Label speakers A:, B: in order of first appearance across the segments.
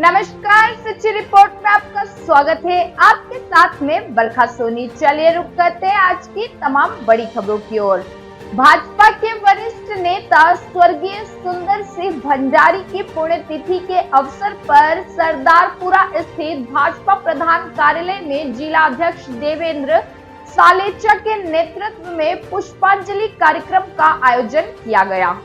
A: नमस्कार, सच्ची रिपोर्ट में आपका स्वागत है। आपके साथ में बरखा सोनी। चलिए रुक करते हैं आज की तमाम बड़ी खबरों की ओर। भाजपा के वरिष्ठ नेता स्वर्गीय सुंदर सिंह भंडारी की पुण्यतिथि के अवसर पर सरदारपुरा स्थित भाजपा प्रधान कार्यालय में जिला अध्यक्ष देवेंद्र सालेचा के नेतृत्व में पुष्पांजलि कार्यक्रम का आयोजन किया गया,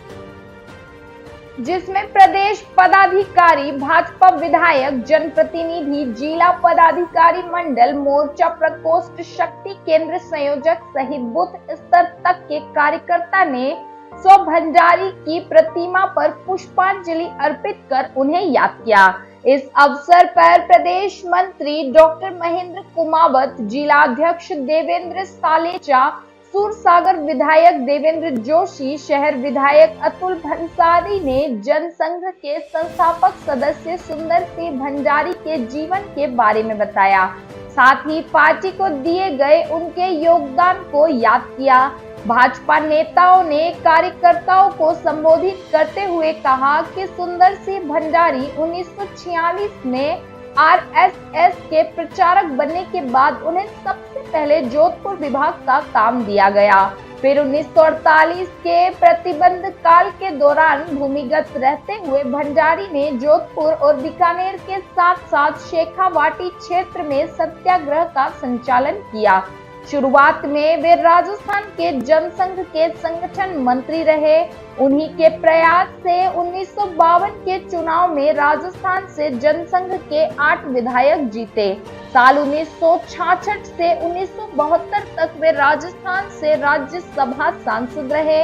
A: जिसमें प्रदेश पदाधिकारी, भाजपा विधायक, जनप्रतिनिधि, जिला पदाधिकारी मंडल, मोर्चा प्रकोष्ठ, शक्ति केंद्र संयोजक सहित बूथ स्तर तक के कार्यकर्ता ने स्व भंडारी की प्रतिमा पर पुष्पांजलि अर्पित कर उन्हें याद किया। इस अवसर पर प्रदेश मंत्री डॉक्टर महेंद्र कुमावत, जिला अध्यक्ष देवेंद्र सालेचा, सूरसागर विधायक देवेंद्र जोशी, शहर विधायक अतुल भंसाली ने जनसंघ के संस्थापक सदस्य सुंदर सिंह भंडारी के जीवन के बारे में बताया। साथ ही पार्टी को दिए गए उनके योगदान को याद किया। भाजपा नेताओं ने कार्यकर्ताओं को संबोधित करते हुए कहा कि सुंदर सिंह भंडारी 1946 में आरएसएस के प्रचारक बनने के बाद उन्हें सबसे पहले जोधपुर विभाग का काम दिया गया। फिर 1948 के प्रतिबंध काल के दौरान भूमिगत रहते हुए भंडारी ने जोधपुर और बीकानेर के साथ साथ शेखावाटी क्षेत्र में सत्याग्रह का संचालन किया। शुरुआत में वे राजस्थान के जनसंघ के संगठन मंत्री रहे। उन्हीं के प्रयास से 1952 के चुनाव में राजस्थान से जनसंघ के 8 विधायक जीते। साल 1966 से 1972 तक वे राजस्थान से राज्यसभा सांसद रहे।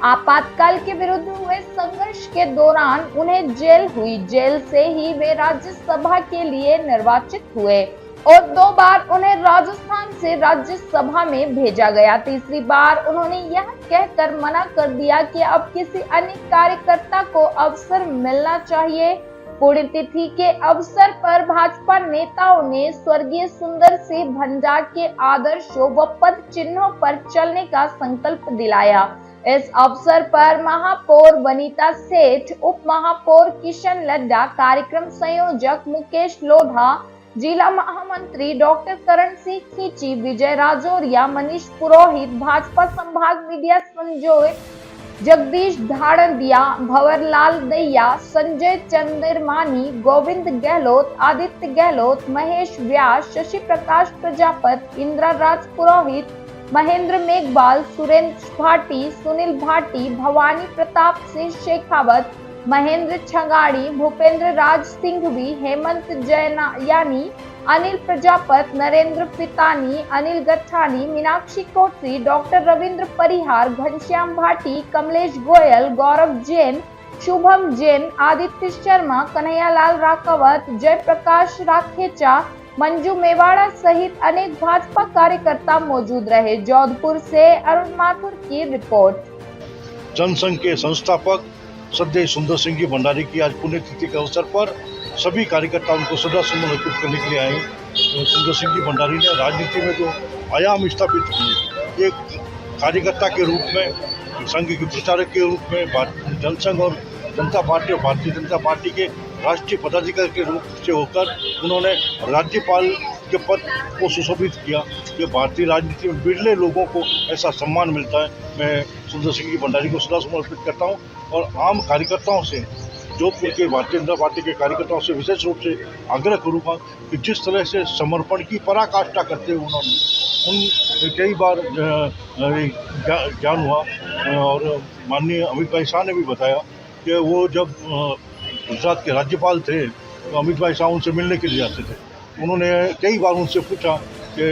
A: आपातकाल के विरुद्ध हुए संघर्ष के दौरान उन्हें जेल हुई। जेल से ही वे राज्यसभा के लिए निर्वाचित हुए और 2 बार उन्हें राजस्थान से राज्यसभा में भेजा गया। तीसरी बार उन्होंने यह कहकर मना कर दिया कि अब किसी अन्य कार्यकर्ता को अवसर मिलना चाहिए। पुण्यतिथि के अवसर पर भाजपा नेताओं ने स्वर्गीय सुंदर सिंह भंडारी के आदर्शों व पद चिन्हों पर चलने का संकल्प दिलाया। इस अवसर पर महापौर वनीता सेठ, उप महापौर किशन लड्डा, कार्यक्रम संयोजक मुकेश लोधा, जिला महामंत्री डॉक्टर करण सिंह खींची, विजय राजौरिया, मनीष पुरोहित, भाजपा संभाग मीडिया संयोजक जगदीश धाड़दिया, भंवरलाल दहिया, संजय चंद्रमानी, गोविंद गहलोत, आदित्य गहलोत, महेश व्यास, शशि प्रकाश प्रजापति, इंदिरा राज पुरोहित, महेंद्र मेघवाल, सुरेंद्र भाटी, सुनील भाटी, भवानी प्रताप सिंह शेखावत, महेंद्र छगाड़ी, भूपेंद्र राज सिंघवी, हेमंत जैनायानी, अनिल प्रजापत, नरेंद्र पितानी, अनिल गठानी, मीनाक्षी कोटरी, डॉक्टर रविंद्र परिहार, घनश्याम भाटी, कमलेश गोयल, गौरव जैन, शुभम जैन, आदित्य शर्मा, कन्हैयालाल राकावत, जयप्रकाश राखेचा, मंजू मेवाड़ा सहित अनेक भाजपा कार्यकर्ता मौजूद रहे। जोधपुर से अरुण माथुर की रिपोर्ट।
B: जनसंघ के संस्थापक सदैव सुंदर सिंह जी भंडारी की आज पुण्यतिथि के अवसर पर सभी कार्यकर्ता उनको श्रद्धासुमन अर्पित करने के लिए आए। सुंदर सिंह जी भंडारी ने राजनीति में जो आयाम स्थापित किए, एक कार्यकर्ता के रूप में, संघ के प्रचारक के रूप में, जनसंघ और जनता पार्टी और भारतीय जनता पार्टी के राष्ट्रीय पदाधिकारी के रूप से होकर उन्होंने राज्यपाल के पद को सुशोभित किया। ये भारतीय राजनीति में बिरले लोगों को ऐसा सम्मान मिलता है। मैं सुंदर सिंह जी भंडारी को श्रद्धासुमन अर्पित करता हूँ और आम कार्यकर्ताओं से, जोधपुर के भारतीय जनता पार्टी के कार्यकर्ताओं से विशेष रूप से आग्रह करूँगा कि जिस तरह से समर्पण की पराकाष्ठा करते हुए उन कई बार ज्ञान हुआ और माननीय अमित भाई शाह ने भी बताया कि वो जब गुजरात के राज्यपाल थे तो अमित भाई शाह उनसे मिलने के लिए जाते थे। उन्होंने कई बार उनसे पूछा कि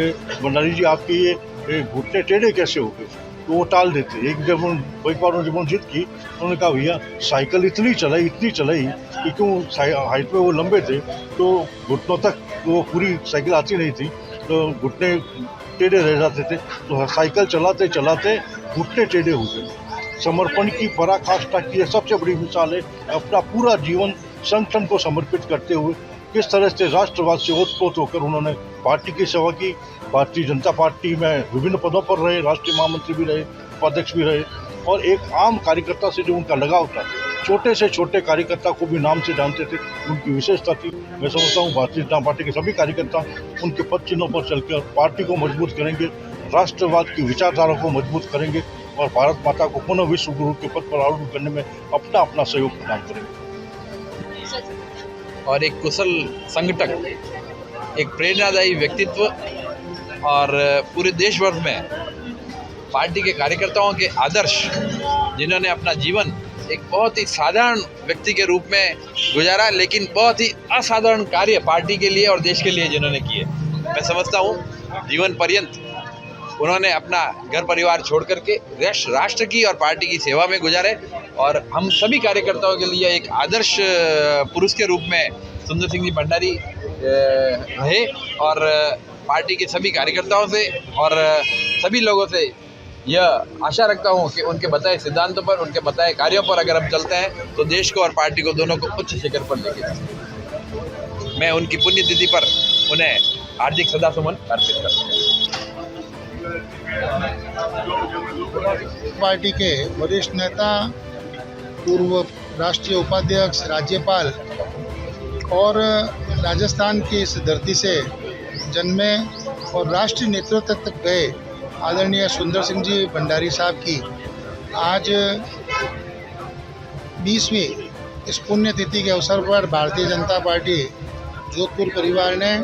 B: भंडारी जी आपके ये घुटने टेढ़े कैसे हो गए, तो वो टाल देते। एक बार जब जिद की उन्होंने कहा भैया साइकिल इतनी चलाई कि क्यों हाइट में वो लंबे थे तो घुटनों तक वो पूरी साइकिल आती नहीं थी, तो घुटने टेढ़े रह जाते थे। तो साइकिल चलाते चलाते घुटने टेढ़े हो गए। समर्पण की पराकाष्ठा की यह सबसे बड़ी मिसाल है। अपना पूरा जीवन संगठन को समर्पित करते हुए किस तरह से राष्ट्रवाद से ओतप्रोत होकर उन्होंने पार्टी की सेवा की। भारतीय जनता पार्टी में विभिन्न पदों पर रहे, राष्ट्रीय महामंत्री भी रहे, उपाध्यक्ष भी रहे और एक आम कार्यकर्ता से जो उनका लगाव था छोटे से छोटे कार्यकर्ता को भी नाम से जानते थे, उनकी विशेषता थी। मैं समझता हूँ भारतीय जनता पार्टी के सभी कार्यकर्ता उनके पद चिन्हों पर चलकर पार्टी को मजबूत करेंगे, राष्ट्रवाद की विचारधारा को मजबूत करेंगे और भारत माता को पुनः विश्व गुरु के पद पर आरूढ़ करने में अपना अपना सहयोग प्रदान करेंगे।
C: और एक कुशल संगठक, एक प्रेरणादायी व्यक्तित्व और पूरे देश भर में पार्टी के कार्यकर्ताओं के आदर्श, जिन्होंने अपना जीवन एक बहुत ही साधारण व्यक्ति के रूप में गुजारा, लेकिन बहुत ही असाधारण कार्य पार्टी के लिए और देश के लिए जिन्होंने किए। मैं समझता हूँ जीवन पर्यंत उन्होंने अपना घर परिवार छोड़ करके राष्ट्र की और पार्टी की सेवा में गुजारे और हम सभी कार्यकर्ताओं के लिए एक आदर्श पुरुष के रूप में सुंदर सिंह जी भंडारी रहे। और पार्टी के सभी कार्यकर्ताओं से और सभी लोगों से यह आशा रखता हूं कि उनके बताए सिद्धांतों पर, उनके बताए कार्यों पर अगर हम चलते हैं तो देश को और पार्टी को दोनों को उच्च शिखर पर लेके जा सकते हैं। मैं उनकी पुण्यतिथि पर उन्हें हार्दिक श्रद्धासुमन अर्पित करता हूँ।
D: पार्टी के वरिष्ठ नेता, पूर्व राष्ट्रीय उपाध्यक्ष, राज्यपाल और राजस्थान की इस धरती से जन्मे और राष्ट्रीय नेतृत्व तक गए आदरणीय सुंदर सिंह जी भंडारी साहब की आज 20वीं इस पुण्यतिथि के अवसर पर भारतीय जनता पार्टी जोधपुर परिवार ने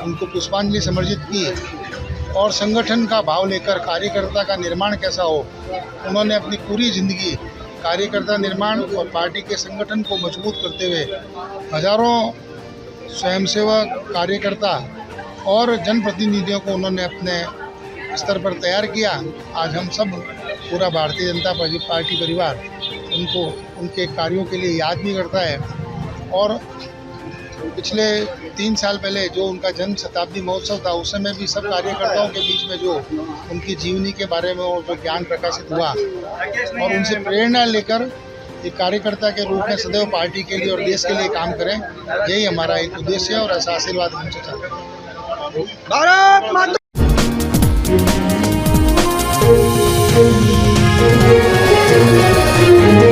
D: उनको पुष्पांजलि समर्पित की और संगठन का भाव लेकर कार्यकर्ता का निर्माण कैसा हो, उन्होंने अपनी पूरी जिंदगी कार्यकर्ता निर्माण और पार्टी के संगठन को मजबूत करते हुए हजारों स्वयंसेवक, कार्यकर्ता और जनप्रतिनिधियों को उन्होंने अपने स्तर पर तैयार किया। आज हम सब पूरा भारतीय जनता पार्टी परिवार उनको उनके कार्यों के लिए याद भी करता है। और पिछले 3 साल पहले जो उनका जन्म शताब्दी महोत्सव था, उस समय भी सब कार्यकर्ताओं के बीच में जो उनकी जीवनी के बारे में और जो ज्ञान प्रकाशित हुआ और उनसे प्रेरणा लेकर एक कार्यकर्ता के रूप में सदैव पार्टी के लिए और देश के लिए काम करें, यही हमारा एक उद्देश्य है और ऐसा आशीर्वाद हमसे चाहते हैं।
E: भारत माता